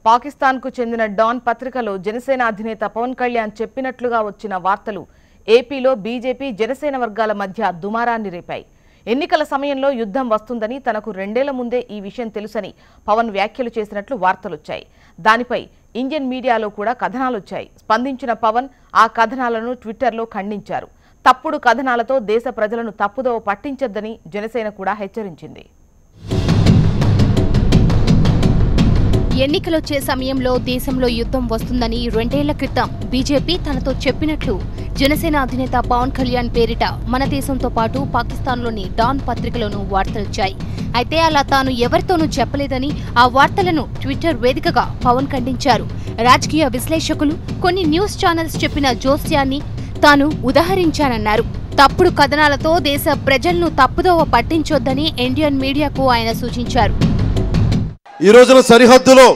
పాకిస్తాన్కు చెందిన డాన్ పత్రికలో జనసేన అధినేత పవన్ కళ్యాణ్ చెప్పినట్లుగా వచ్చిన వార్తలు ఏపీలో బీజేపీ జనసేన వర్గాల మధ్య దుమారాన్ని రేపాయి. ఎన్నికల సమయంలో యుద్ధం వస్తుందని తనకు 2 ఏళ్ల ముందే ఈ విషయం తెలుసని పవన్ వ్యాఖ్యలు చేసినట్లు వార్తలొచ్చాయి. దానిపై ఇండియన్ మీడియాలో కూడా కథనాలొచ్చాయి. స్పందించిన పవన్ ఆ కథనాలను ట్విట్టర్లో ఖండించారు. తప్పుడు కథనాలతో దేశ ప్రజలను తప్పుదోవ పట్టించొద్దని జనసేన కూడా హెచ్చరించింది. ఎన్నికలొచ్చే సమయంలో దేశంలో యుద్ధం వస్తుందని 2 ఏళ్ల క్రితం బీజేపీ తనతో చెప్పినట్లు జనసేన అధినేత పవన్ కళ్యాణ్ పేరిట మన దేశంతో పాటు పాకిస్తాన్లోని డాన్ పత్రికలోనూ వార్తలొచ్చాయి. అయితే అలా తాను ఎవరితోనూ చెప్పలేదని ఆ వార్తలను ట్విట్టర్ వేదికగా పవన్ ఖండించారు. రాజకీయ విశ్లేషకులు, కొన్ని న్యూస్ ఛానల్స్ చెప్పిన జోస్యాన్ని తాను ఉదాహరించానన్నారు. తప్పుడు కథనాలతో దేశ ప్రజలను తప్పుదోవ పట్టించొద్దని ఇండియన్ మీడియాకు ఆయన సూచించారు. ఈ రోజున సరిహద్దులో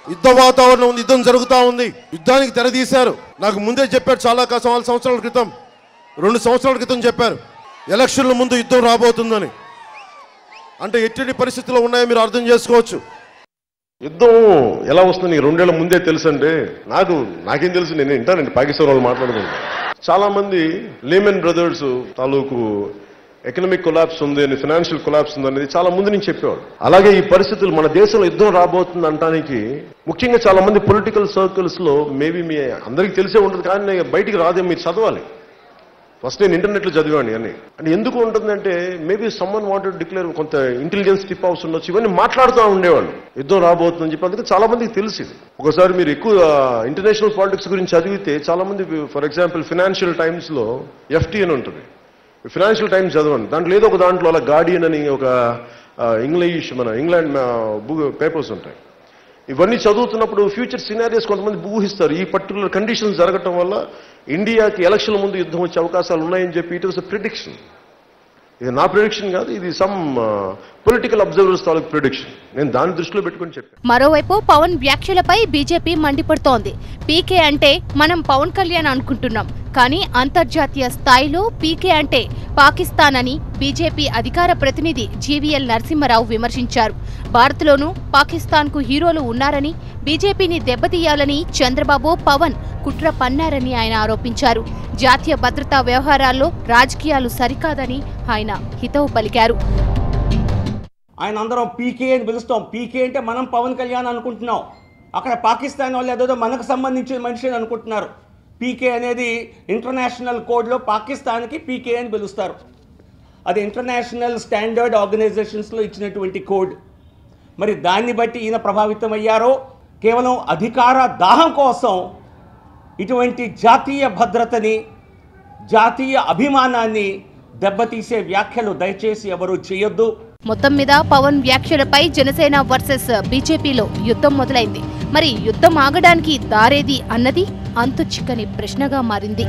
యుద్ధ వాతావరణం ఉంది, యుద్ధం జరుగుతూ ఉంది. యుద్ధానికి తెరదీశారు. నాకు ముందే చెప్పారు, చాలా సంవత్సరాల క్రితం, 2 సంవత్సరాల క్రితం చెప్పారు, ఎలక్షన్ల ముందు యుద్ధం రాబోతుందని. అంటే ఎట్టి పరిస్థితుల్లో ఉన్నాయో మీరు అర్థం చేసుకోవచ్చు. యుద్ధం ఎలా వస్తుంది 2 ఏళ్ల ముందే తెలుసు అంటే నాకేం తెలుసు, నేను వింటానండి పాకిస్తాన్ వాళ్ళు మాట్లాడుకుంటా. చాలా మంది లేమన్ బ్రదర్స్ తాలూకు ఎకనామిక్ కొలాప్స్ ఉంది అని, ఫైనాన్షియల్ కొలాప్స్ ఉంది అనేది చాలా ముందు నుంచి చెప్పేవాడు. అలాగే ఈ పరిస్థితులు మన దేశంలో యుద్ధం రాబోతుంది అనడానికి ముఖ్యంగా చాలా మంది పొలిటికల్ సర్కిల్స్ లో మేబీ మీ అందరికీ తెలిసే ఉంటుంది, కానీ బయటికి రాదే, మీరు చదవాలి. ఫస్ట్ నేను ఇంటర్నెట్లో చదివాను అని. అంటే ఎందుకు ఉంటుందంటే మేబీ సమ్మన్ వాంటెడ్ డిక్లేర్, కొంత ఇంటెలిజెన్స్ టిప్ హౌస్ ఉండొచ్చు, ఇవన్నీ మాట్లాడుతూ ఉండేవాళ్ళు యుద్ధం రాబోతుందని చెప్పి. అందుకే చాలా మందికి తెలిసింది. ఒకసారి మీరు ఎక్కువ ఇంటర్నేషనల్ పాలిటిక్స్ గురించి చదివితే చాలా మంది, ఫర్ ఎగ్జాంపుల్ ఫైనాన్షియల్ టైమ్స్ లో FT అని ఉంటుంది, ఫైనాన్షియల్ టైమ్స్ చదవండి. దాంట్లో ఏదో ఒక దాంట్లో అలా గార్డియన్ అని ఒక ఇంగ్లీష్ మన ఇంగ్లాండ్ పేపర్స్ ఉంటాయి. ఇవన్నీ చదువుతున్నప్పుడు ఫ్యూచర్ సినారియోస్ కొంతమంది ఊహిస్తారు. ఈ పర్టికులర్ కండిషన్స్ జరగటం వల్ల ఇండియాకి ఎలక్షన్ల ముందు యుద్ధం వచ్చే అవకాశాలు ఉన్నాయని చెప్పి ఇట్ వాస్ ఎ ప్రిడిక్షన్. ఇది నా ప్రిడిక్షన్ కాదు, ఇది సమ్ పొలిటికల్ అబ్జర్వర్స్ తాలూకు ప్రిడిక్షన్. నేను దాన్ని దృష్టిలో పెట్టుకుని చెప్పాను. మరోవైపు పవన్ వ్యాఖ్యలపై బీజేపీ మండిపడుతోంది. పీకే అంటే మనం పవన్ కళ్యాణ్ అనుకుంటున్నాం, కానీ అంతర్జాతీయ స్థాయిలో పీకే అంటే పాకిస్తాన్ అని బీజేపీ అధికార ప్రతినిధి జీవీఎల్ నరసింహారావు విమర్శించారు. భారత్లోనూ పాకిస్తాన్కు హీరోలు ఉన్నారని, బీజేపీని దెబ్బతీయాలని చంద్రబాబు, పవన్ కుట్ర పన్నారని ఆయన ఆరోపించారు. జాతీయ భద్రతా వ్యవహారాల్లో రాజకీయాలు సరికాదని ఆయన హితవు పలికారు. ఆయన అందరం పీకే అని పిలుస్తాం. పీకే అంటే మనం పవన్ కళ్యాణ్ అనుకుంటున్నాం. అక్కడ పాకిస్తాన్ వాళ్ళు ఏదో మనకు సంబంధించిన మనిషి అని అనుకుంటున్నారు. పీకే అనేది ఇంటర్నేషనల్ కోడ్లో పాకిస్తాన్కి పీకే అని పిలుస్తారు. అది ఇంటర్నేషనల్ స్టాండర్డ్ ఆర్గనైజేషన్స్లో ఇచ్చినటువంటి కోడ్. మరి దాన్ని బట్టి ఈయన ప్రభావితం అయ్యారో, కేవలం అధికార దాహం కోసం ఇటువంటి జాతీయ భద్రతని, జాతీయ అభిమానాన్ని దెబ్బతీసే వ్యాఖ్యలు దయచేసి ఎవరూ చేయొద్దు. మొత్తం మీద పవన్ వ్యాఖ్యలపై జనసేన వర్సెస్ బీజేపీలో యుద్ధం మొదలైంది. మరి యుద్ధం ఆగడానికి దారేది అన్నది అంతు చిక్కని ప్రశ్నగా మారింది.